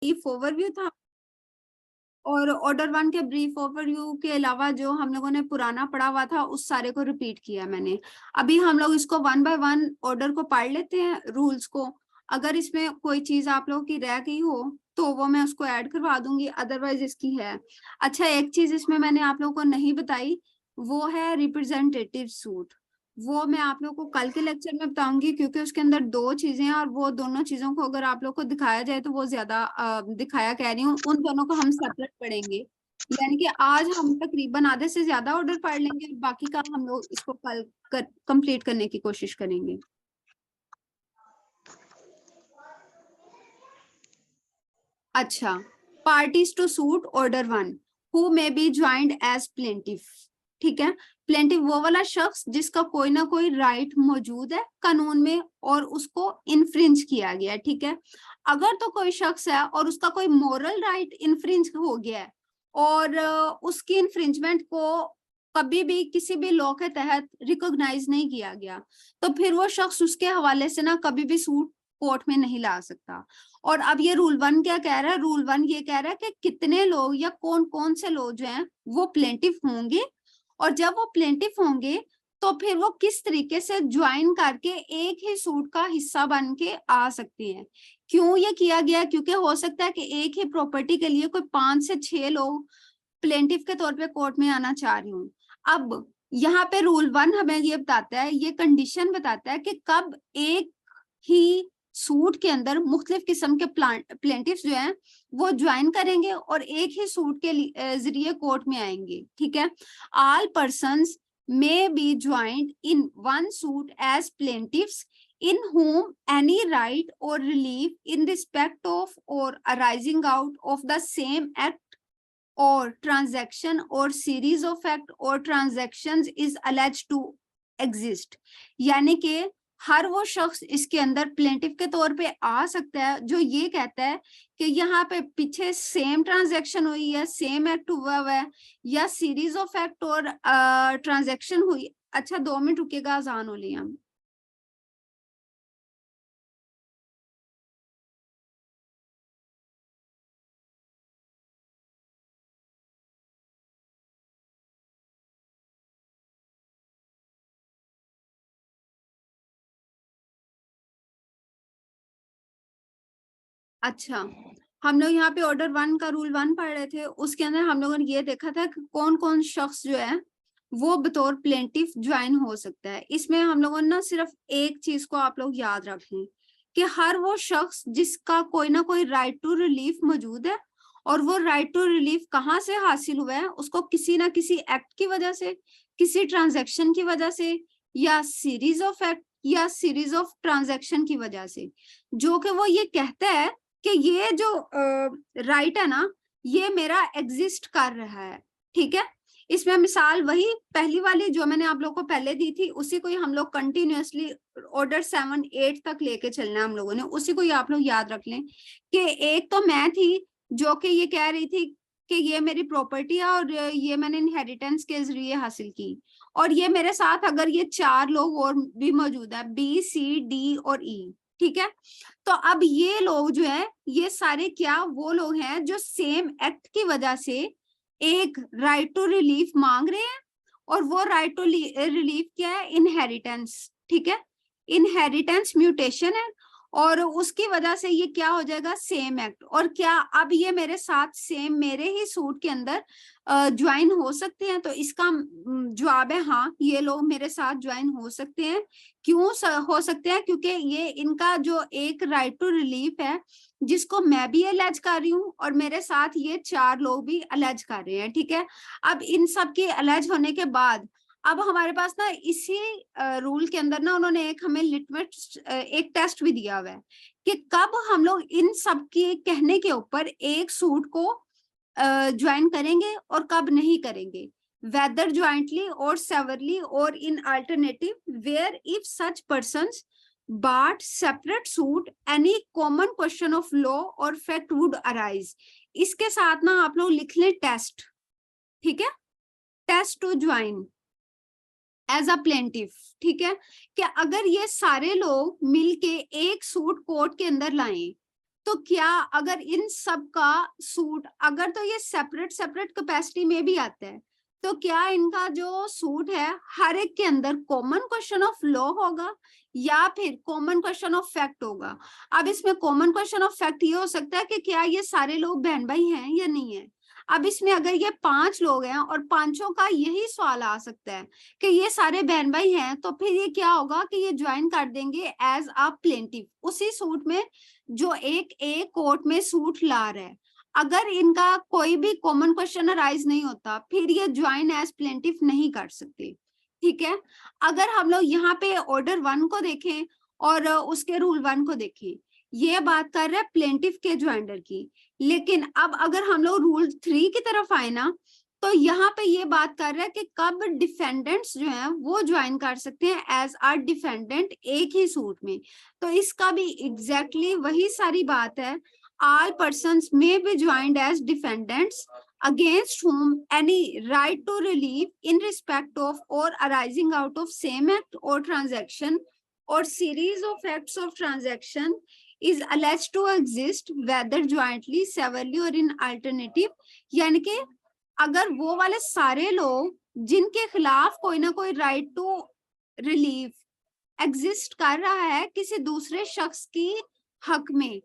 Brief overview था, और order 1 के ब्रीफ ओवरव्यू के अलावा जो हम लोगों ने पुराना पढ़ा हुआ था उस सारे को रिपीट किया मैंने। अभी हम लोग इसको 1 बाय 1 ऑर्डर को पढ़ लेते हैं, रूल्स को। अगर इसमें कोई चीज आप लोगों की रह गई हो तो वो मैं उसको ऐड करवा दूंगी, अदरवाइज इसकी है। अच्छा, एक चीज इसमें मैंने आप लोगों को नहीं बताई, वो है रिप्रेजेंटेटिव सूट। वो मैं आप लोगों को कल के लेक्चर में बताऊंगी, क्योंकि उसके अंदर 2 चीजें हैं, और वो दोनों चीजों को अगर आप लोग को दिखाया जाए तो वो ज्यादा दिखाया कह रही हूँ, उन दोनों को हम सेपरेट पढ़ेंगे। यानी कि आज हम तकरीबन आधे से ज्यादा ऑर्डर पढ़ लेंगे, बाकी का हम लोग इसको कल कंप्लीट करने की कोशिश करेंगे। अच्छा, parties to suit order 1 who may be joined as plaintiff. ठीक है, प्लेंटिफ वो वाला शख्स जिसका कोई ना कोई राइट मौजूद है कानून में और उसको इन्फ्रिंज किया गया है। ठीक है, अगर तो कोई शख्स है और उसका कोई मोरल राइट इन्फ्रिंज हो गया है और उसकी इन्फ्रिंजमेंट को कभी भी किसी भी लॉ के तहत रिकॉग्नाइज नहीं किया गया, तो फिर वो शख्स उसके हवाले से ना कभी भी सूट कोर्ट में नहीं ला सकता। और अब ये रूल 1 क्या कह रहा है? रूल 1 ये कह रहा है कि कितने लोग या कौन कौन से लोग जो हैं वो प्लेंटिफ होंगे, और जब वो प्लेंटिफ होंगे तो फिर वो किस तरीके से ज्वाइन करके एक ही सूट का हिस्सा बन के आ सकते हैं। क्यों ये किया गया? क्योंकि हो सकता है कि एक ही प्रॉपर्टी के लिए कोई 5 से 6 लोग प्लेंटिफ के तौर पे कोर्ट में आना चाह रही हूँ। अब यहाँ पे रूल 1 हमें ये बताता है, ये कंडीशन बताता है कि कब एक ही सूट के अंदर मुख्तलिफ किस्म के प्लेंटिफ्स जो हैं वो ज्वाइन करेंगे और एक ही सूट के जरिए कोर्ट में आएंगे। ठीक है, all persons may be joined in one suit as plaintiffs in whom any right or relief in respect of or arising out of the same act or transaction or series of act or transactions is alleged to exist। यानी कि हर वो शख्स इसके अंदर plaintiff के तौर पे आ सकता है जो ये कहता है कि यहाँ पे पीछे सेम ट्रांजैक्शन हुई है, सेम एक्ट हुआ हुआ है, या सीरीज ऑफ एक्ट और ट्रांजैक्शन हुई। अच्छा 2 मिनट रुकिएगा, अजान हो लिया। अच्छा, हम लोग यहाँ पे ऑर्डर 1 का रूल 1 पढ़ रहे थे, उसके अंदर हम लोगों ने ये देखा था कि कौन कौन शख्स जो है वो बतौर प्लेंटिफ ज्वाइन हो सकता है। इसमें हम लोगों ने ना सिर्फ एक चीज को आप लोग याद रखें कि हर वो शख्स जिसका कोई ना कोई राइट टू रिलीफ मौजूद है, और वो राइट टू रिलीफ कहाँ से हासिल हुआ है, उसको किसी ना किसी एक्ट की वजह से, किसी ट्रांजेक्शन की वजह से, या सीरीज ऑफ एक्ट या सीरीज ऑफ ट्रांजेक्शन की वजह से, जो कि वो ये कहता है कि ये जो राइट है ना ये मेरा एग्जिस्ट कर रहा है। ठीक है, इसमें मिसाल वही पहली वाली जो मैंने आप लोगों को पहले दी थी, उसी को ही हम लोग कंटिन्यूअसली ऑर्डर 7 8 तक लेके चलना है हम लोगों ने, उसी को ही आप लोग याद रख लें कि एक तो मैं थी जो कि ये कह रही थी कि ये मेरी प्रॉपर्टी है और ये मैंने इनहेरिटेंस के जरिए हासिल की, और ये मेरे साथ अगर ये 4 लोग और भी मौजूद है, बी सी डी और ई। ठीक है, तो अब ये लोग जो है ये सारे क्या वो लोग हैं जो सेम एक्ट की वजह से एक राइट टू रिलीफ मांग रहे हैं, और वो राइट टू रिलीफ क्या है? इनहेरिटेंस। ठीक है, इनहेरिटेंस म्यूटेशन है, और उसकी वजह से ये क्या हो जाएगा? Same act. और क्या अब ये मेरे साथ सेम मेरे ही सूट के अंदर ज्वाइन हो सकते हैं? तो इसका जवाब है हाँ, ये लोग मेरे साथ ज्वाइन हो सकते हैं। क्यों हो सकते हैं? क्योंकि ये इनका जो एक राइट टू रिलीफ है जिसको मैं भी अलेज कर रही हूँ और मेरे साथ ये 4 लोग भी अलेज कर रहे हैं। ठीक है, अब इन सब के अलेज होने के बाद अब हमारे पास ना इसी रूल के अंदर ना उन्होंने एक हमें लिटमस एक टेस्ट भी दिया हुआ है कि कब हम लोग इन सब के कहने के ऊपर एक सूट को ज्वाइन करेंगे और कब नहीं करेंगे, whether jointly or severally or in alternative where if such persons but separate suit any common question of law or fact would arise। इसके साथ ना आप लोग लिख लें टेस्ट। ठीक है, test to join as a plaintiff. ठीक है, कि अगर ये सारे लोग मिलके एक सूट कोर्ट के अंदर लाएं तो क्या अगर इन सब का सूट, अगर तो ये सेपरेट सेपरेट कैपेसिटी में भी आता है, तो क्या इनका जो सूट है हर एक के अंदर कॉमन क्वेश्चन ऑफ लॉ होगा या फिर कॉमन क्वेश्चन ऑफ फैक्ट होगा? अब इसमें कॉमन क्वेश्चन ऑफ फैक्ट ये हो सकता है कि क्या ये सारे लोग बहन भाई हैं या नहीं है। अब इसमें अगर ये 5 लोग हैं और पांचों का यही सवाल आ सकता है कि ये सारे बहन भाई हैं, तो फिर ये क्या होगा कि ये ज्वाइन कर देंगे एज अ प्लेंटिव उसी सूट में जो एक कोर्ट में सूट ला रहा है। अगर इनका कोई भी कॉमन क्वेश्चन अराइज नहीं होता, फिर ये ज्वाइन एज प्लेंटिफ नहीं कर सकते। ठीक है, अगर हम लोग यहाँ पे ऑर्डर 1 को देखें और उसके रूल 1 को देखें, ये बात कर रहे हैं प्लेंटिफ के ज्वाइंडर की। लेकिन अब अगर हम लोग रूल 3 की तरफ आए ना, तो यहाँ पे ये बात कर रहे हैं कि कब डिफेंडेंट्स जो हैं वो ज्वाइन कर सकते हैं एज अ डिफेंडेंट एक ही सूट में। तो इसका भी एग्जैक्टली वही सारी बात है। All persons may be joined as defendants against whom any right to relief in respect of or arising out of same act or transaction or series of acts of transaction is alleged to exist whether jointly, severally or in alternative। यानी कि अगर वो वाले सारे लोग जिनके खिलाफ कोई ना कोई राइट टू रिलीफ एग्जिस्ट कर रहा है किसी दूसरे शख्स की हक में,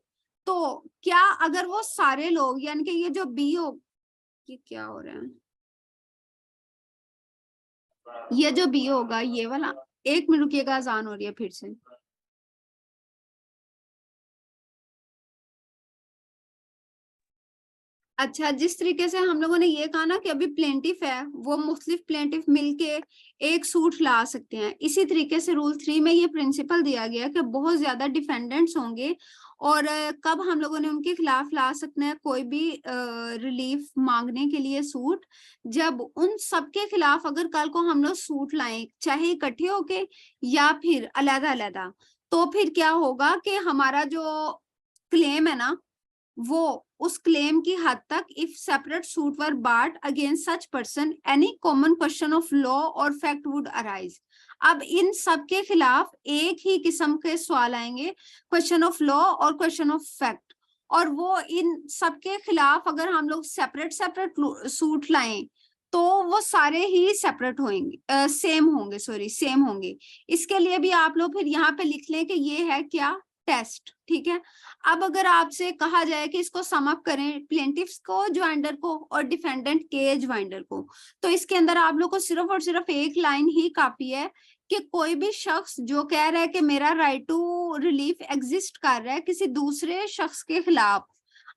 तो क्या अगर वो सारे लोग यानी कि ये जो बी हो, ये क्या हो रहा है, ये जो बी होगा ये वाला, 1 मिनट रुकिएगा, अजान हो रही है फिर से। अच्छा, जिस तरीके से हम लोगों ने ये कहा ना कि अभी प्लेंटिफ है वो मुख्तलिफ प्लेंटिफ मिलके एक सूट ला सकते हैं, इसी तरीके से रूल 3 में ये प्रिंसिपल दिया गया कि बहुत ज्यादा डिफेंडेंट्स होंगे और कब हम लोगों ने उनके खिलाफ ला सकते हैं कोई भी रिलीफ मांगने के लिए सूट, जब उन सबके खिलाफ अगर कल को हम लोग सूट लाएं चाहे इकट्ठे होके या फिर अलग अलग, तो फिर क्या होगा कि हमारा जो क्लेम है ना वो उस क्लेम की हद तक if separate suit were brought against such person any common question of law or fact would arise. अब इन सब के खिलाफ एक ही किस्म के सवाल आएंगे, क्वेश्चन ऑफ लॉ और क्वेश्चन ऑफ फैक्ट, और वो इन सब के खिलाफ अगर हम लोग सेपरेट सेपरेट सूट लाएं तो वो सारे ही सेपरेट होंगे, सेम होंगे, सॉरी सेम होंगे। इसके लिए भी आप लोग फिर यहाँ पे लिख लें कि ये है क्या, टेस्ट। ठीक है, अब अगर आपसे कहा जाए कि इसको सम अप करें प्लेंटिफ्स को, ज्वाइंडर को और डिफेंडेंट के ज्वाइंडर को, तो इसके अंदर आप लोग को सिर्फ और सिर्फ एक लाइन ही काफी है कि कोई भी शख्स जो कह रहा है कि मेरा राइट टू रिलीफ एग्जिस्ट कर रहा है किसी दूसरे शख्स के खिलाफ,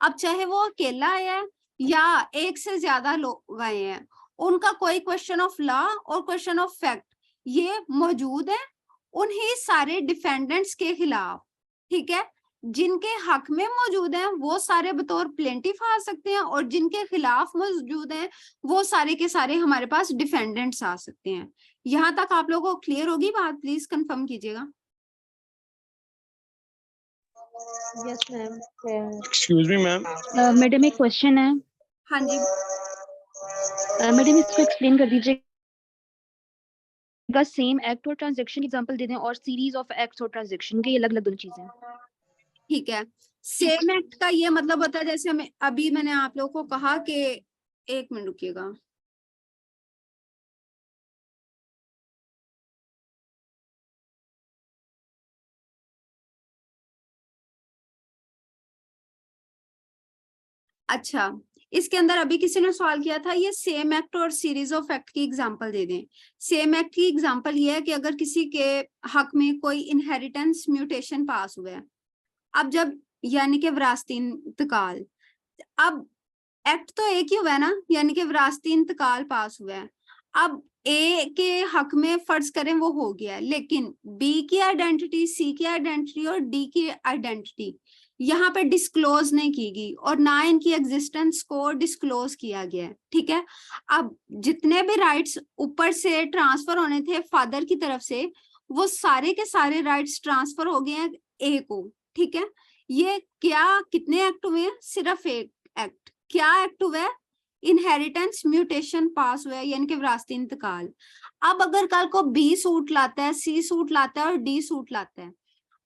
अब चाहे वो अकेला है या एक से ज्यादा लोग आए हैं, उनका कोई क्वेश्चन ऑफ लॉ और क्वेश्चन ऑफ फैक्ट ये मौजूद है उन्हीं सारे डिफेंडेंट्स के खिलाफ। ठीक है, जिनके हक में मौजूद हैं वो सारे बतौर प्लेंटिफ आ सकते हैं और जिनके खिलाफ मौजूद हैं वो सारे के सारे हमारे पास डिफेंडेंट्स आ सकते हैं। यहाँ तक आप लोगों को क्लियर होगी बात? प्लीज कंफर्म कीजिएगा। Yes ma'am. Excuse me ma'am, madam एक क्वेश्चन है। हाँ जी, मैडम इसको एक्सप्लेन कर दीजिएगा, सेम एक्ट और ट्रांजैक्शन एग्जांपल दे दें और सीरीज ऑफ एक्ट्स और ट्रांजैक्शन के अलग अलग दोनों चीजें। ठीक है। सेम एक्ट का ये मतलब होता है जैसे हमें अभी मैंने आप लोगों को कहा कि 1 मिनट रुकिएगा, अच्छा इसके अंदर अभी किसी ने सवाल किया था ये सेम एक्ट और सीरीज ऑफ एक्ट की एग्जांपल दे दें। सेम एक्ट की एग्जांपल ये है कि अगर किसी के हक में कोई इनहेरिटेंस म्यूटेशन पास हुआ है, अब जब यानी कि विरासती इंतकाल, अब एक्ट तो एक ही हुआ है ना, यानी कि विरासती इंतकाल पास हुआ है। अब ए के हक में फर्ज करें वो हो गया है, लेकिन बी की आइडेंटिटी, सी की आइडेंटिटी और डी की आइडेंटिटी यहाँ पे डिस्क्लोज नहीं की गई और ना इनकी एग्जिस्टेंस को डिस्क्लोज किया गया है। ठीक है, अब जितने भी राइट्स ऊपर से ट्रांसफर होने थे फादर की तरफ से, वो सारे के सारे राइट्स ट्रांसफर हो गए हैं ए को। ठीक है, ये क्या कितने एक्ट हुए हैं? सिर्फ एक एक्ट। क्या एक्ट हुआ है? इनहेरिटेंस म्यूटेशन पास हुआ है, यानी कि विरासती इंतकाल। अब अगर कल को बी सूट लाता है, सी सूट लाता है और डी सूट लाता है,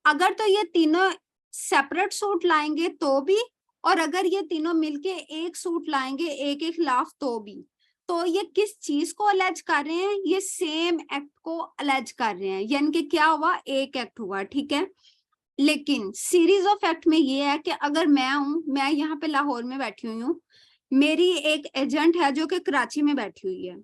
अगर तो ये तीनों सेपरेट सूट लाएंगे तो भी, और अगर ये तीनों मिलके एक सूट लाएंगे एक के खिलाफ तो भी। तो ये किस चीज को अलेज कर रहे हैं? ये सेम एक्ट को अलेज कर रहे हैं, यानी कि क्या हुआ, एक एक्ट हुआ, ठीक है। लेकिन सीरीज ऑफ एक्ट में ये है कि अगर मैं हूं, मैं यहाँ पे लाहौर में बैठी हुई हूँ, मेरी एक एजेंट है जो कि कराची में बैठी हुई है,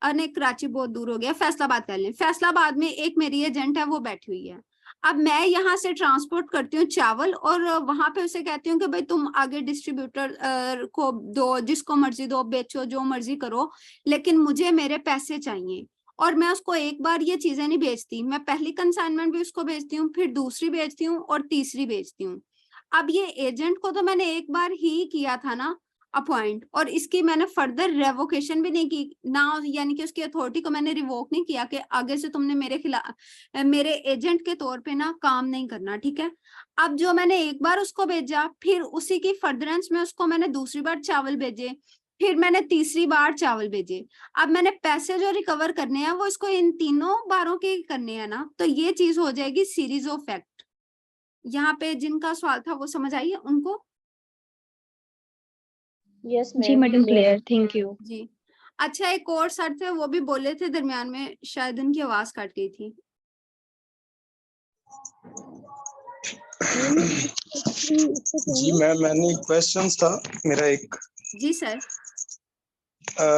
अरे कराची बहुत दूर हो गया, फैसलाबाद कर लें, फैसलाबाद में एक मेरी एजेंट है वो बैठी हुई है। अब मैं यहाँ से ट्रांसपोर्ट करती हूँ चावल और वहां पे उसे कहती हूँ कि भाई तुम आगे डिस्ट्रीब्यूटर को दो, जिसको मर्जी दो, बेचो, जो मर्जी करो, लेकिन मुझे मेरे पैसे चाहिए। और मैं उसको एक बार ये चीजें नहीं बेचती, मैं पहली कंसाइनमेंट भी उसको बेचती हूँ, फिर दूसरी बेचती हूँ और तीसरी बेचती हूँ। अब ये एजेंट को तो मैंने एक बार ही किया था ना अपॉइंट, और इसकी मैंने फर्दर रेवोकेशन भी नहीं की ना, यानी कि उसकी अथॉरिटी को मैंने रिवोक नहीं किया कि आगे से तुमने मेरे खिलाफ मेरे एजेंट के तौर पे ना काम नहीं करना, ठीक है। अब जो मैंने एक बार उसको भेजा, फिर उसी की फर्दरेंस में उसको मैंने दूसरी बार चावल भेजे, फिर मैंने तीसरी बार चावल भेजे। अब मैंने पैसे जो रिकवर करने हैं वो इसको इन तीनों बारों के करने हैं ना, तो ये चीज हो जाएगी सीरीज ऑफ एक्ट। यहाँ पे जिनका सवाल था वो समझ आई है उनको? यस जी मैडम, क्लियर, थैंक यू। जी। अच्छा, एक और सर थे, वो भी बोले थे दरमियान में, शायद उनकी आवाज कट गई थी। जी मैम, मैंने क्वेश्चन था मेरा एक। जी सर।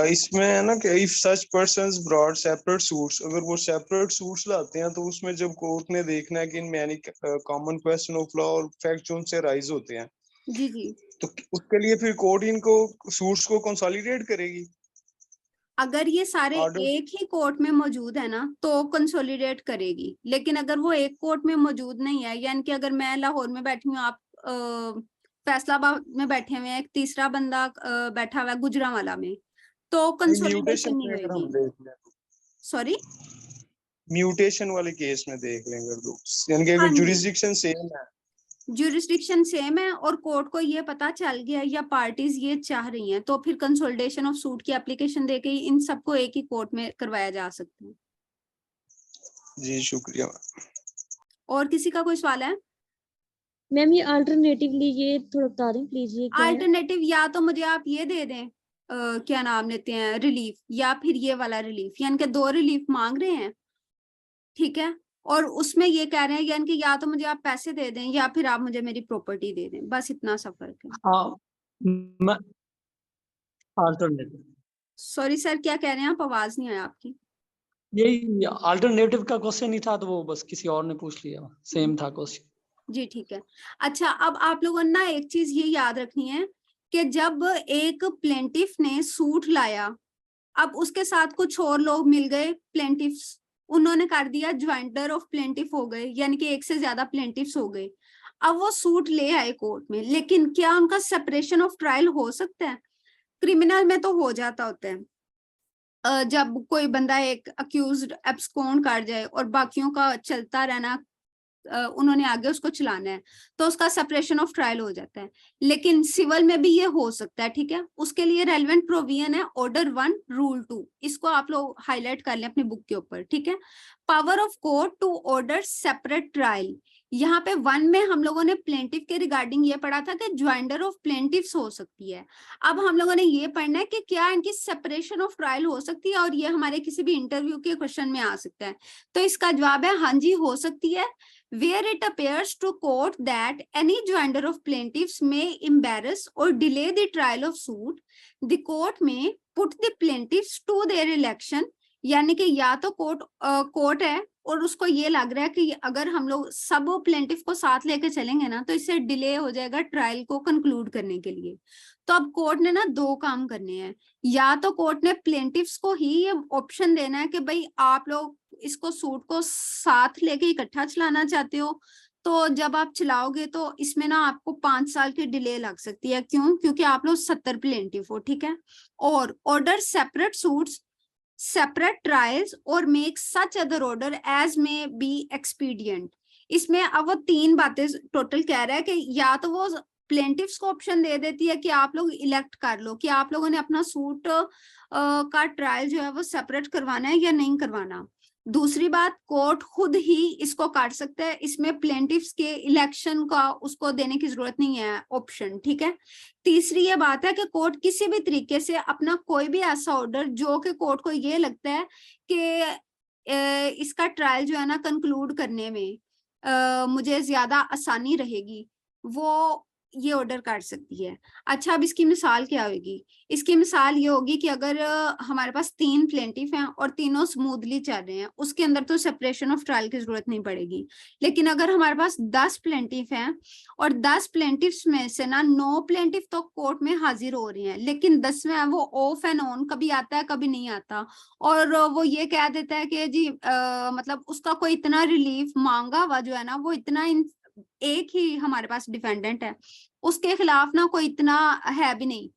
इसमें है ना कि if such persons brought separate suits, अगर वो सेपरेट सूट्स लाते हैं तो उसमें जब कोर्ट ने देखना है कि इनमें यानी common question of law or fact जो उनसे राइज होते हैं, जी जी। तो उसके लिए फिर कोर्ट इनको सूट्स को कंसोलिडेट करेगी। अगर ये सारे Order- एक ही कोर्ट में मौजूद है ना तो कंसोलिडेट करेगी, लेकिन अगर वो एक कोर्ट में मौजूद नहीं है, यानी कि अगर मैं लाहौर में बैठी हूँ, आप फैसलाबाद में बैठे हुए हैं, एक तीसरा बंदा बैठा हुआ है गुजरांवाला में, तो कंसोलिडेशन नहीं अगर हम होगी। देख लें, सॉरी, म्यूटेशन वाले केस में देख लें अगर दो, यानी कि हाँ अगर जी, जुरिस्डिक्शन सेम है, ज्यूरिसडिक्शन सेम है और कोर्ट को ये पता चल गया या पार्टीज ये चाह रही हैं, तो फिर कंसोलिडेशन ऑफ सूट की एप्लीकेशन देके ही इन सबको एक ही कोर्ट में करवाया जा सकता है। जी शुक्रिया। और किसी का कोई सवाल है? मैम ये अल्टरनेटिवली ये थोड़ा बता दें प्लीज, ये क्या है? अल्टरनेटिव या तो मुझे आप ये दे दें, क्या नाम लेते हैं, रिलीफ, या फिर ये वाला रिलीफ, यानी कि दो रिलीफ मांग रहे हैं, ठीक है, और उसमें ये कह रहे हैं यानी कि या तो मुझे आप पैसे दे दें या फिर आप मुझे मेरी प्रॉपर्टी दे दें, बस इतना सा फर्क है। अल्टरनेटिव, सॉरी सर, क्या कह रहे हैं आप? आवाज नहीं आया आपकी। यही अल्टरनेटिव का क्वेश्चन ही था, तो वो बस किसी और ने पूछ लिया, सेम था क्वेश्चन। जी ठीक है। अच्छा, अब आप लोगों ने ना एक चीज ये याद रखनी है कि जब एक प्लेंटिफ ने सूट लाया, अब उसके साथ कुछ और लोग मिल गए प्लेंटिफ्स, उन्होंने कर दिया ज्वाइंटर ऑफ प्लेंटिफ हो गए, यानी कि एक से ज्यादा प्लेंटिफ्स हो गए। अब वो सूट ले आए कोर्ट में, लेकिन क्या उनका सेपरेशन ऑफ ट्रायल हो सकता है? क्रिमिनल में तो हो जाता होता है, जब कोई बंदा एक अक्यूज्ड एब्सकॉन्ड कर जाए और बाकियों का चलता रहना, उन्होंने आगे उसको चलाना है, तो उसका सेपरेशन ऑफ ट्रायल हो जाता है। लेकिन सिविल में भी ये हो सकता है, ठीक है। उसके लिए रेलेवेंट प्रोविजन है ऑर्डर 1 रूल 2, इसको आप लोग हाईलाइट कर लें अपनी बुक के ऊपर, ठीक है। Power of court to order separate trial, यहाँ पे 1 में हम लोगों ने प्लेंटिफ के रिगार्डिंग ये पढ़ा था कि ज्वाइंडर ऑफ प्लेंटिफ्स हो सकती है। अब हम लोगों ने ये पढ़ना है कि क्या इनकी सेपरेशन ऑफ ट्रायल हो सकती है, और ये हमारे किसी भी इंटरव्यू के क्वेश्चन में आ सकता है। तो इसका जवाब है हाँ जी, हो सकती है। Where it appears to court that any joinder of plaintiffs may embarrass or delay the trial of suit, the court may put the plaintiffs to their election, यानी कि या तो कोर्ट है और उसको ये लग रहा है कि अगर हम लोग सब प्लेंटिफ को साथ लेके चलेंगे ना तो इससे डिले हो जाएगा ट्रायल को कंक्लूड करने के लिए। तो अब कोर्ट ने ना दो काम करने हैं, या तो कोर्ट ने प्लेंटिफ्स को ही ये ऑप्शन देना है कि भाई आप लोग इसको सूट को साथ लेके इकट्ठा चलाना चाहते हो, तो जब आप चलाओगे तो इसमें ना आपको 5 साल की डिले लग सकती है। क्यों? क्योंकि आप लोग 70 प्लेंटिफ हो, ठीक है। और order separate suits, separate trials or make such other order as may be expedient। इसमें अब वो 3 बातें टोटल कह रहा है कि या तो वो प्लेंटिफ्स को ऑप्शन दे देती है कि आप लोग इलेक्ट कर लो कि आप लोगों ने अपना सूट का ट्रायल जो है वो सेपरेट करवाना है या नहीं करवाना। दूसरी बात, कोर्ट खुद ही इसको काट सकता है, इसमें प्लेंटिफ्स के इलेक्शन का उसको देने की जरूरत नहीं है ऑप्शन, ठीक है। तीसरी ये बात है कि कोर्ट किसी भी तरीके से अपना कोई भी ऐसा ऑर्डर जो कि कोर्ट को ये लगता है कि इसका ट्रायल जो है ना कंक्लूड करने में मुझे ज्यादा आसानी रहेगी, वो ये ऑर्डर काट सकती है। अच्छा, अब इसकी मिसाल क्या होगी? इसकी मिसाल ये होगी कि अगर हमारे पास 3 प्लेंटिफ हैं और तीनों स्मूथली चल रहे हैं, उसके अंदर तो सेपरेशन ऑफ ट्रायल की जरूरत नहीं पड़ेगी। लेकिन अगर हमारे पास 10 प्लेंटिफ हैं और 10 प्लेंटिफ्स में से ना 9 प्लेंटिफ तो कोर्ट में हाजिर हो रहे हैं, लेकिन 10वें है वो ऑफ एंड ऑन, कभी आता है कभी नहीं आता, और वो ये कह देता है कि जी मतलब उसका कोई इतना रिलीफ मांगा हुआ जो है ना वो इतना एक ही हमारे पास डिफेंडेंट है, उसके खिलाफ ना कोई इतना है भी नहीं,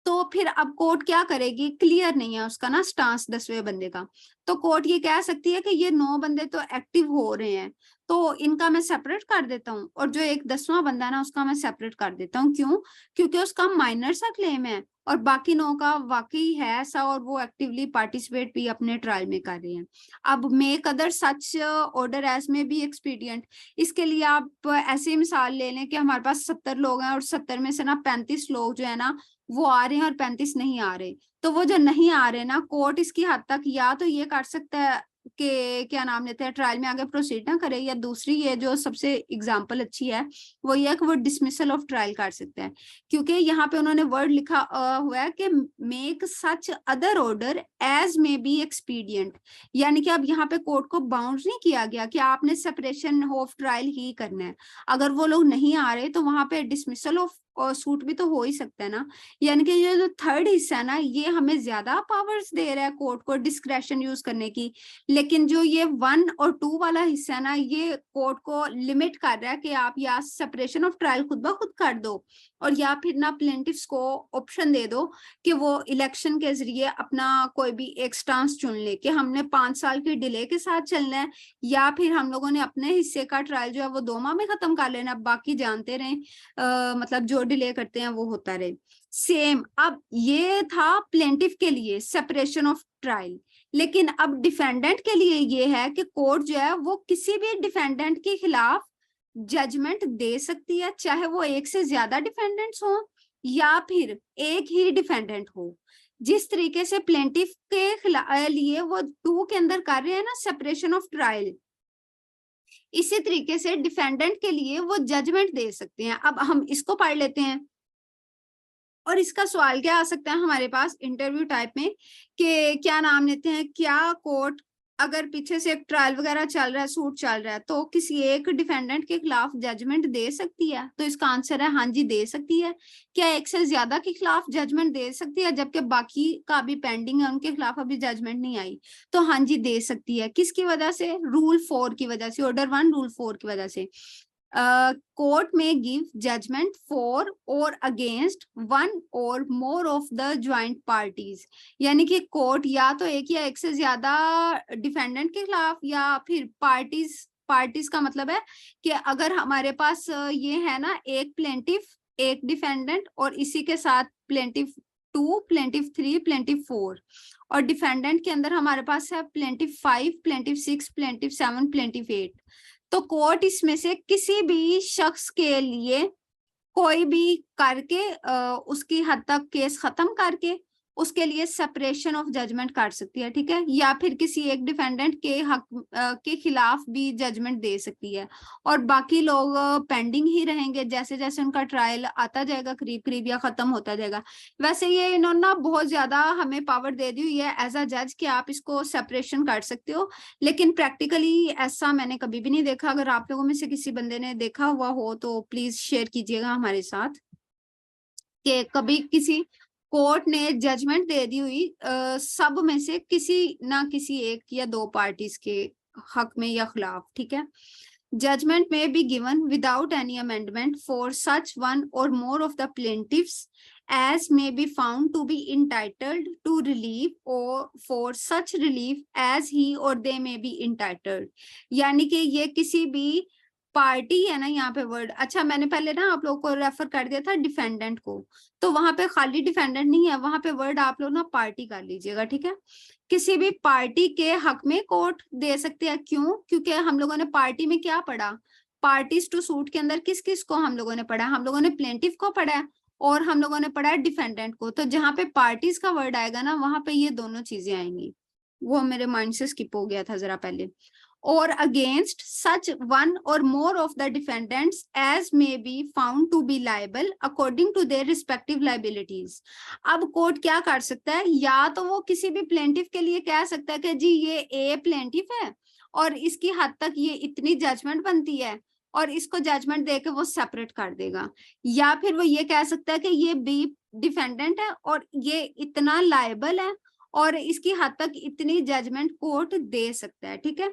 तो फिर अब कोर्ट क्या करेगी? क्लियर नहीं है उसका ना स्टांस 10वें बंदे का, तो कोर्ट ये कह सकती है कि ये 9 बंदे तो एक्टिव हो रहे हैं, तो इनका मैं सेपरेट कर देता हूँ, और जो एक 10वां बंदा है ना उसका मैं सेपरेट कर देता हूँ। क्यों? क्योंकि उसका माइनर सा क्लेम है और बाकी 9 का वाकई है ऐसा, और वो एक्टिवली पार्टिसिपेट भी अपने ट्रायल में कर रहे हैं। अब make other such order as may be expedient, इसके लिए आप ऐसे मिसाल ले लें कि हमारे पास 70 लोग हैं और 70 में से ना 35 लोग जो है ना वो आ रहे हैं और 35 नहीं आ रहे, तो वो जो नहीं आ रहे ना, कोर्ट इसकी हद तक या तो ये कर सकता है कि क्या नाम लेते हैं ट्रायल में आगे प्रोसीड ना करे, या दूसरी ये जो सबसे एग्जांपल अच्छी है वो ये है कि वो डिसमिसल ऑफ ट्रायल कर सकता है, क्योंकि यहाँ पे उन्होंने वर्ड लिखा हुआ है कि make such other order as may be expedient, यानी कि अब यहाँ पे कोर्ट को बाउंड नहीं किया गया कि आपने सेपरेशन ऑफ ट्रायल ही करना है। अगर वो लोग नहीं आ रहे तो वहां पे डिसमिसल ऑफ सूट भी तो हो ही सकता है ना। यानी कि ये जो थर्ड हिस्सा है ना ये हमें ज्यादा पावर्स दे रहा है कोर्ट को डिस्क्रेशन यूज करने की, लेकिन जो ये 1 और 2 वाला हिस्सा है ना ये कोर्ट को लिमिट कर रहा है कि आप या सेपरेशन ऑफ ट्रायल खुद ब खुद कर दो, और या फिर ना प्लेंटिफ्स को ऑप्शन दे दो कि वो इलेक्शन के जरिए अपना कोई भी एक स्टांस चुन ले कि हमने 5 साल की डिले के साथ चलना है, या फिर हम लोगों ने अपने हिस्से का ट्रायल जो है वो 2 माह में खत्म कर लेना, बाकी जानते रहें मतलब जो डिले करते हैं वो होता रहे। सेम अब ये था प्लेंटिफ के लिए सेपरेशन ऑफ ट्रायल, लेकिन अब डिफेंडेंट के लिए ये है कि कोर्ट जो है वो किसी भी डिफेंडेंट के खिलाफ जजमेंट दे सकती है, चाहे वो एक से ज्यादा डिफेंडेंट्स हो या फिर एक ही डिफेंडेंट हो। जिस तरीके से प्लेंटिफ के लिए वो 2 के अंदर कर रहे हैं ना सेपरेशन ऑफ ट्रायल, इसी तरीके से डिफेंडेंट के लिए वो जजमेंट दे सकते हैं। अब हम इसको पढ़ लेते हैं, और इसका सवाल क्या आ सकता है हमारे पास इंटरव्यू टाइप में कि क्या नाम लेते हैं, क्या कोर्ट अगर पीछे से एक ट्रायल वगैरह चल रहा है, सूट चल रहा है, तो किसी एक डिफेंडेंट के खिलाफ जजमेंट दे सकती है? तो इसका आंसर है हाँ जी दे सकती है। क्या एक से ज्यादा के खिलाफ जजमेंट दे सकती है जबकि बाकी का भी पेंडिंग है, उनके खिलाफ अभी जजमेंट नहीं आई? तो हाँ जी दे सकती है। किसकी वजह से? रूल 4 की वजह से, ऑर्डर 1 रूल 4 की वजह से। कोर्ट में गिव जजमेंट फॉर और अगेंस्ट 1 और more of the joint parties, यानी कि कोर्ट या तो एक या एक से ज्यादा डिफेंडेंट के खिलाफ या फिर पार्टीज का मतलब है कि अगर हमारे पास ये है ना एक प्लेंटिफ एक डिफेंडेंट और इसी के साथ प्लेंटिफ 2 प्लेंटिफ 3 प्लेंटिफ 4, और डिफेंडेंट के अंदर हमारे पास है प्लेंटिफ 5 प्लेंटिफ 6 प्लेंटिफ 7 प्लेंटिफ 8, तो कोर्ट इसमें से किसी भी शख्स के लिए कोई भी करके उसकी हद तक केस खत्म करके उसके लिए सेपरेशन ऑफ जजमेंट कर सकती है, ठीक है, या फिर किसी एक डिफेंडेंट के हक के खिलाफ भी जजमेंट दे सकती है, और बाकी लोग पेंडिंग ही रहेंगे जैसे जैसे उनका ट्रायल आता जाएगा करीब करीब या खत्म होता जाएगा। वैसे ये इन्होंने बहुत ज्यादा हमें पावर दे दी हुई है एज अ जज कि आप इसको सेपरेशन कर सकते हो, लेकिन प्रैक्टिकली ऐसा मैंने कभी भी नहीं देखा। अगर आप लोगों में से किसी बंदे ने देखा हुआ हो तो प्लीज शेयर कीजिएगा हमारे साथ कि कभी किसी कोर्ट ने जजमेंट दे दी हुई सब में से किसी ना किसी एक या 2 पार्टीज के हक में या खिलाफ, ठीक है। जजमेंट में be given without any amendment for such 1 or more of the plaintiffs as may be found to be entitled to relief or for such relief as he or they may be entitled, यानी कि ये किसी भी party है ना यहाँ पे word. अच्छा मैंने पहले ना आप लोगों को रेफर कर दिया था डिफेंडेंट को, तो वहां पे खाली डिफेंडेंट नहीं है, वहां पे वर्ड आप लोग ना पार्टी कर लीजिएगा, ठीक है। किसी भी पार्टी के हक में कोर्ट दे सकते हैं, क्यों? क्योंकि हम लोगों ने पार्टी में क्या पढ़ा, पार्टीज टू सूट के अंदर किस किस को हम लोगों ने पढ़ा, हम लोगों ने प्लेंटिफ को पढ़ा है और हम लोगों ने पढ़ा है डिफेंडेंट को। तो जहाँ पे पार्टीज का वर्ड आएगा ना वहां पे ये दोनों चीजें आएंगी, वो मेरे माइंड से स्किप हो गया था जरा पहले। और against such one or more of the defendants as may be found to be liable according to their respective liabilities. अब कोर्ट क्या कर सकता है, या तो वो किसी भी प्लेंटिफ के लिए कह सकता है कि जी ये ए प्लेंटिफ है और इसकी हद तक ये इतनी जजमेंट बनती है और इसको जजमेंट देके वो सेपरेट कर देगा, या फिर वो ये कह सकता है कि ये बी डिफेंडेंट है और ये इतना लायबल है और इसकी हद तक इतनी जजमेंट कोर्ट दे सकता है, ठीक है।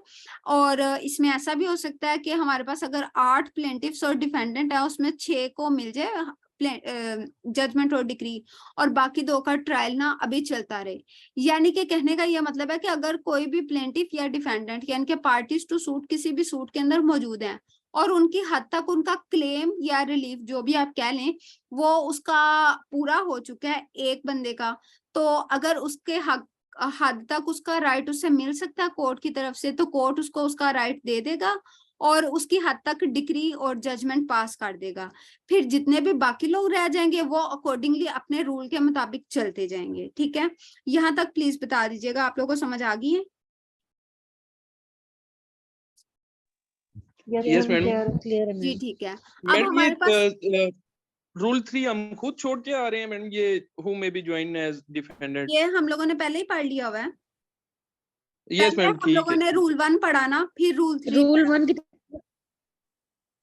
और इसमें ऐसा भी हो सकता है कि हमारे पास अगर 8 प्लेंटिफ्स और डिफेंडेंट है, उसमें 6 को मिल जाए जजमेंट और डिक्री और बाकी 2 का ट्रायल ना अभी चलता रहे। यानी कि कहने का यह मतलब है कि अगर कोई भी प्लेंटिफ या डिफेंडेंट यानी कि पार्टीज टू सूट किसी भी सूट के अंदर मौजूद है और उनकी हद तक उनका क्लेम या रिलीफ जो भी आप कह लें वो उसका पूरा हो चुका है एक बंदे का, तो अगर उसके हद तक उसका राइट उसे मिल सकता है कोर्ट की तरफ से, तो कोर्ट उसको उसका राइट दे देगा और उसकी हद तक डिक्री और जजमेंट पास कर देगा। फिर जितने भी बाकी लोग रह जाएंगे वो अकॉर्डिंगली अपने रूल के मुताबिक चलते जाएंगे, ठीक है। यहाँ तक प्लीज बता दीजिएगा, आप लोगों को समझ आ गई है? Yes madam. क्लियर है जी ठीक है। अब मैडम हमारे पास रूल 3 हम खुद छोड़ के आ रहे हैं मैडम, ये who may be join as defendant. ये हम लोगों ने पहले ही पढ़ लिया हुआ है। यस मैडम हम ठीक लोगों है। ने रूल 1 पढ़ा ना, फिर रूल 3 रूल 1 की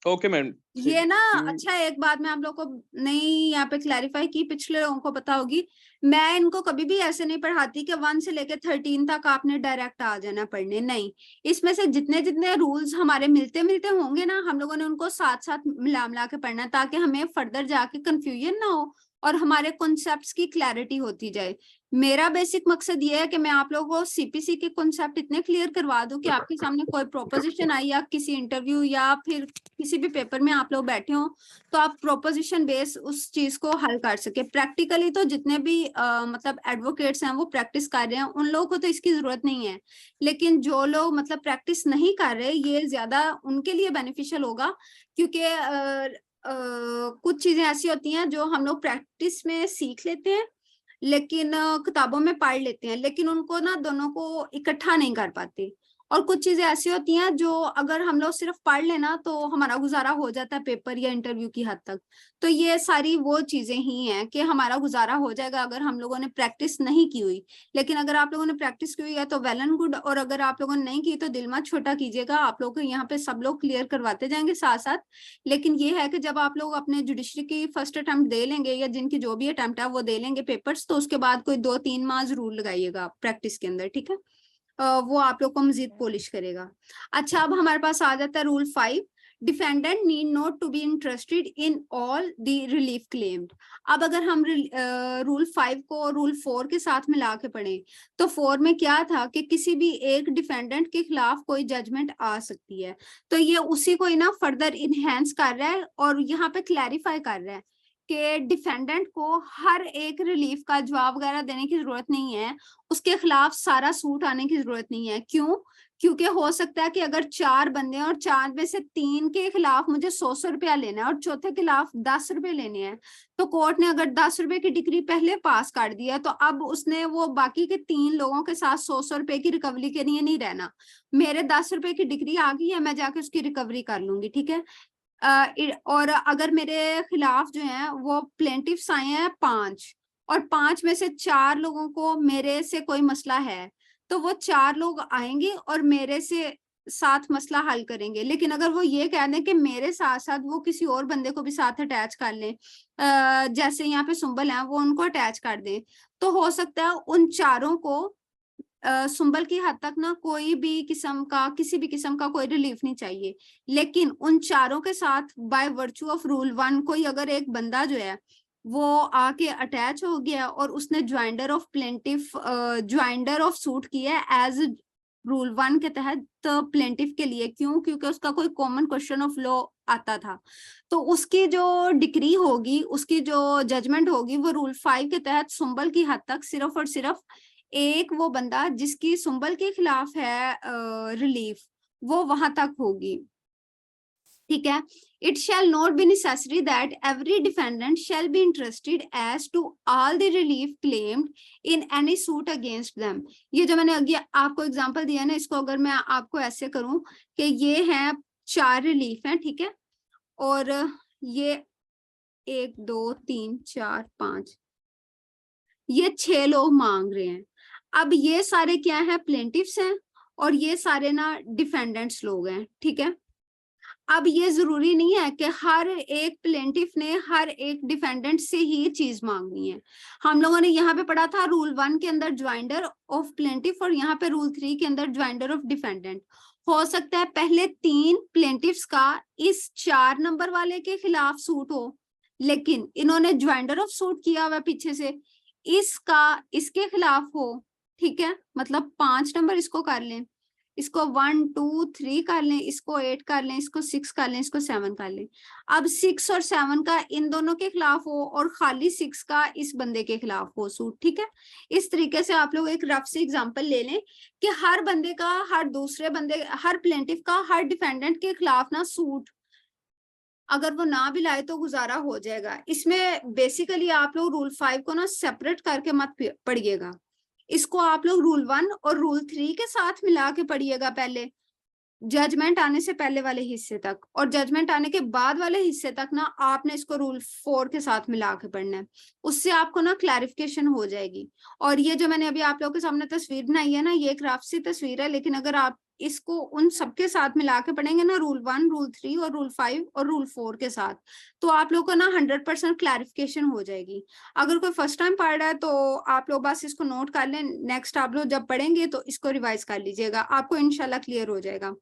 ओके मैडम। ये ना अच्छा एक बात मैं आप लोगों को नहीं यहाँ पे क्लैरिफाई की, पिछले लोगों को पता होगी, मैं इनको कभी भी ऐसे नहीं पढ़ाती कि 1 से लेकर 13 तक आपने डायरेक्ट आ जाना पढ़ने, नहीं। इसमें से जितने जितने रूल्स हमारे मिलते मिलते होंगे ना हम लोगों ने उनको साथ साथ मिला मिला के पढ़ना, ताकि हमें फर्दर जाके कंफ्यूजन ना हो और हमारे कॉन्सेप्ट्स की क्लैरिटी होती जाए। मेरा बेसिक मकसद ये है कि मैं आप लोगों को सीपीसी के कॉन्सेप्ट इतने क्लियर करवा दूं कि आपके सामने कोई प्रोपोजिशन आई या किसी इंटरव्यू या फिर किसी भी पेपर में आप लोग बैठे हो तो आप प्रोपोजिशन बेस उस चीज को हल कर सके। प्रैक्टिकली तो जितने भी मतलब एडवोकेट्स हैं वो प्रैक्टिस कर रहे हैं, उन लोगों को तो इसकी जरूरत नहीं है, लेकिन जो लोग मतलब प्रैक्टिस नहीं कर रहे ये ज्यादा उनके लिए बेनिफिशियल होगा, क्योंकि कुछ चीजें ऐसी होती हैं जो हम लोग प्रैक्टिस में सीख लेते हैं लेकिन किताबों में पढ़ लेते हैं, लेकिन उनको ना दोनों को इकट्ठा नहीं कर पाते। और कुछ चीजें ऐसी होती हैं जो अगर हम लोग सिर्फ पढ़ लेना तो हमारा गुजारा हो जाता है पेपर या इंटरव्यू की हद तक। तो ये सारी वो चीजें ही हैं कि हमारा गुजारा हो जाएगा अगर हम लोगों ने प्रैक्टिस नहीं की हुई, लेकिन अगर आप लोगों ने प्रैक्टिस की हुई है तो वेल एंड गुड, और अगर आप लोगों ने नहीं की तो दिल मत छोटा कीजिएगा, आप लोगों को यहाँ पे सब लोग क्लियर करवाते जाएंगे साथ साथ। लेकिन ये है कि जब आप लोग अपने जुडिशरी की फर्स्ट अटेम्प्ट दे लेंगे या जिनकी जो भी अटेम्प्ट है वो दे लेंगे पेपर्स, तो उसके बाद कोई 2-3 माह जरूर लगाइएगा प्रैक्टिस के अंदर, ठीक है। वो आप लोग को मजीद पॉलिश करेगा। अच्छा अब हमारे पास आ जाता है rule 5, defendant need not to be interested in all the relief claimed. अब अगर हम रूल 5 को रूल 4 के साथ मिला के पढ़ें तो 4 में क्या था कि किसी भी एक डिफेंडेंट के खिलाफ कोई जजमेंट आ सकती है, तो ये उसी को ही ना फर्दर इनहेंस कर रहा है और यहाँ पे क्लैरिफाई कर रहा है कि डिफेंडेंट को हर एक रिलीफ का जवाब वगैरह देने की जरूरत नहीं है, उसके खिलाफ सारा सूट आने की जरूरत नहीं है। क्यों? क्योंकि हो सकता है कि अगर 4 बंदे हैं और 4 में से 3 के खिलाफ मुझे 100 रुपया लेना है और चौथे के खिलाफ 10 रुपए लेने हैं, तो कोर्ट ने अगर 10 रुपए की डिक्री पहले पास कर दिया तो अब उसने वो बाकी के 3 लोगों के साथ 100 रुपए की रिकवरी के लिए नहीं रहना। मेरे 10 रुपए की डिक्री आ गई है, मैं जाके उसकी रिकवरी कर लूंगी, ठीक है। और अगर मेरे खिलाफ जो है वो प्लेंटिफ्स आए हैं 5 और 5 में से 4 लोगों को मेरे से कोई मसला है, तो वो 4 लोग आएंगे और मेरे से साथ मसला हल करेंगे। लेकिन अगर वो ये कह दें कि मेरे साथ साथ वो किसी और बंदे को भी साथ अटैच कर लें, जैसे यहाँ पे सुंबल है वो उनको अटैच कर दें, तो हो सकता है उन चारों को सुंबल की हद तक ना कोई भी किस्म का किसी भी किस्म का कोई रिलीफ नहीं चाहिए, लेकिन उन चारों के साथ बाय वर्चू ऑफ रूल 1 कोई अगर एक बंदा जो है वो आके अटैच हो गया और उसने joinder of plaintiff joinder of suit किया एज रूल 1 के तहत प्लेंटिफ के लिए। क्यों? क्योंकि उसका कोई कॉमन क्वेश्चन ऑफ लॉ आता था, तो उसकी जो डिक्री होगी, उसकी जो जजमेंट होगी, वो रूल 5 के तहत सुंबल की हद तक सिर्फ और सिर्फ एक वो बंदा जिसकी सुंबल के खिलाफ है रिलीफ, वो वहां तक होगी। ठीक है। It shall not be necessary that every defendant shall be interested as to all the relief claimed in any suit against them। ये जो मैंने अभी आपको एग्जांपल दिया ना, इसको अगर मैं आपको ऐसे करूं कि ये हैं 4 रिलीफ हैं, ठीक है, और ये 1 2 3 4 5 ये 6 लोग मांग रहे हैं। अब ये सारे क्या हैं? प्लेंटिफ्स हैं, और ये सारे ना डिफेंडेंट्स लोग हैं। ठीक है। अब ये जरूरी नहीं है कि हर एक प्लेंटिफ ने हर एक डिफेंडेंट से ही चीज मांगनी है। हम लोगों ने यहाँ पे पढ़ा था रूल 1 के अंदर ज्वाइंडर ऑफ प्लेंटिफ, और यहाँ पे रूल 3 के अंदर ज्वाइंडर ऑफ डिफेंडेंट। हो सकता है पहले 3 प्लेंटिफ्स का इस 4 नंबर वाले के खिलाफ सूट हो, लेकिन इन्होंने ज्वाइंडर ऑफ सूट किया हुआ पीछे से, इसका इसके खिलाफ हो। ठीक है, मतलब 5 नंबर इसको कर लें, इसको 1 2 3 कर लें, इसको 8 कर लें, इसको 6 कर लें, इसको 7 कर लें। अब 6 और 7 का इन दोनों के खिलाफ हो, और खाली 6 का इस बंदे के खिलाफ हो सूट। ठीक है। इस तरीके से आप लोग एक रफ सी एग्जांपल ले लें कि हर बंदे का, हर दूसरे बंदे, हर प्लेंटिफ का हर डिफेंडेंट के खिलाफ ना सूट अगर वो ना भी लाए तो गुजारा हो जाएगा। इसमें बेसिकली आप लोग रूल 5 को ना सेपरेट करके मत पढ़िएगा, इसको आप लोग रूल 1 और रूल 3 के साथ मिला के पढ़िएगा, पहले जजमेंट आने से पहले वाले हिस्से तक, और जजमेंट आने के बाद वाले हिस्से तक ना आपने इसको रूल 4 के साथ मिला के पढ़ना है। उससे आपको ना क्लैरिफिकेशन हो जाएगी। और ये जो मैंने अभी आप लोगों के सामने तस्वीर बनाई है ना, ये एक रफ सी तस्वीर है, लेकिन अगर आप इसको उन सबके साथ मिला के पढ़ेंगे ना, रूल 1 रूल 3 और रूल 5 और रूल 4 के साथ, तो आप लोग को ना 100% क्लैरिफिकेशन हो जाएगी। अगर कोई फर्स्ट टाइम पढ़ रहा है तो आप लोग बस इसको नोट कर लें, नेक्स्ट आप लोग जब पढ़ेंगे तो इसको रिवाइज कर लीजिएगा, आपको इंशाल्लाह क्लियर हो जाएगा।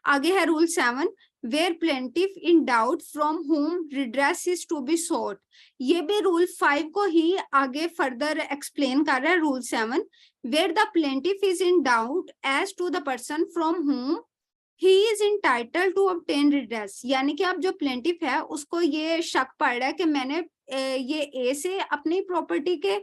आगे है rule 7, where plaintiff in doubt from whom redress is to be sought. ये भी रूल 5 को ही आगे फर्दर एक्सप्लेन कर रहा है। Rule 7, where the plaintiff is in doubt as to the person from whom he is entitled to obtain redress. यानी कि अब जो प्लेंटिफ है उसको ये शक पड़ रहा है कि मैंने ये ए से अपनी प्रॉपर्टी के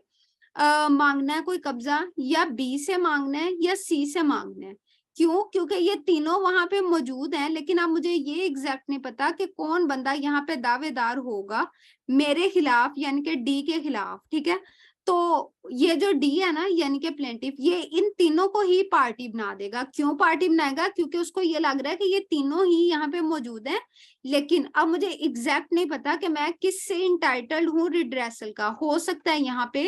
मांगना है कोई कब्जा, या बी से मांगना है, या सी से मांगना है। क्यों? क्योंकि ये तीनों वहां पे मौजूद हैं, लेकिन अब मुझे ये एग्जैक्ट नहीं पता कि कौन बंदा यहाँ पे दावेदार होगा मेरे खिलाफ, यानी कि डी के खिलाफ। ठीक है। तो ये जो डी है ना, यानी कि प्लेंटिफ, ये इन तीनों को ही पार्टी बना देगा। क्यों पार्टी बनाएगा? क्योंकि उसको ये लग रहा है कि ये तीनों ही यहाँ पे मौजूद हैं, लेकिन अब मुझे एग्जैक्ट नहीं पता कि मैं किससे इंटाइटल्ड हूँ रिड्रेसल का। हो सकता है यहाँ पे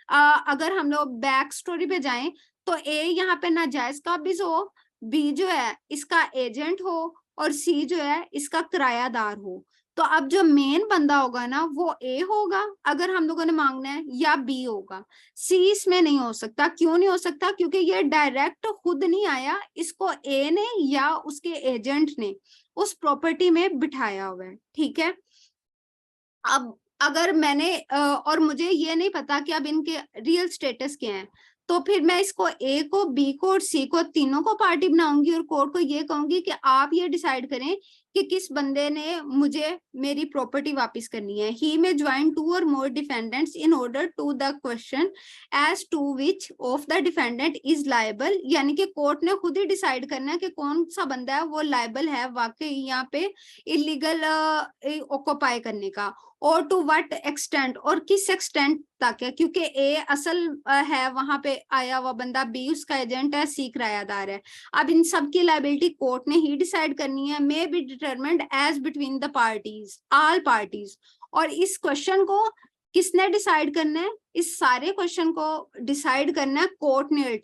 अगर हम लोग बैक स्टोरी पे जाएं तो ए यहाँ पे नाजायज काबिज हो, बी जो है इसका एजेंट हो, और सी जो है इसका किरायादार हो। तो अब जो मेन बंदा होगा ना वो ए होगा अगर हम लोगों ने मांगना है, या बी होगा। सी इसमें नहीं हो सकता। क्यों नहीं हो सकता? क्योंकि ये डायरेक्ट खुद नहीं आया, इसको ए ने या उसके एजेंट ने उस प्रॉपर्टी में बिठाया हुआ है। ठीक है। अब अगर मैंने और मुझे ये नहीं पता कि अब इनके रियल स्टेटस क्या है, तो फिर मैं इसको ए को, बी को और सी को, तीनों को पार्टी बनाऊंगी, और कोर्ट को ये कहूंगी कि आप ये डिसाइड करें कि किस बंदे ने मुझे मेरी प्रॉपर्टी वापस करनी है। ही में ज्वाइन 2 और more defendants in order to the question as to which of the defendant is liable. यानी कि कोर्ट ने खुद ही डिसाइड करना है कि कौन सा बंदा है वो लायबल है वाकई यहाँ पे इलीगल ऑक्यूपाई करने का, और टू व्हाट एक्सटेंट, और किस एक्सटेंट तक है। क्योंकि ए असल है वहां पे आया हुआ बंदा, बी उसका एजेंट है, सी किरायादार है। अब इन सब की लायबिलिटी कोर्ट ने ही डिसाइड करनी है। May be determined as between the parties, all parties. और इस क्वेश्चन को किसने डिसाइड करना है? इस सारे क्वेश्चन को डिसाइड करना है कोर्ट ने अल्टीमेटली।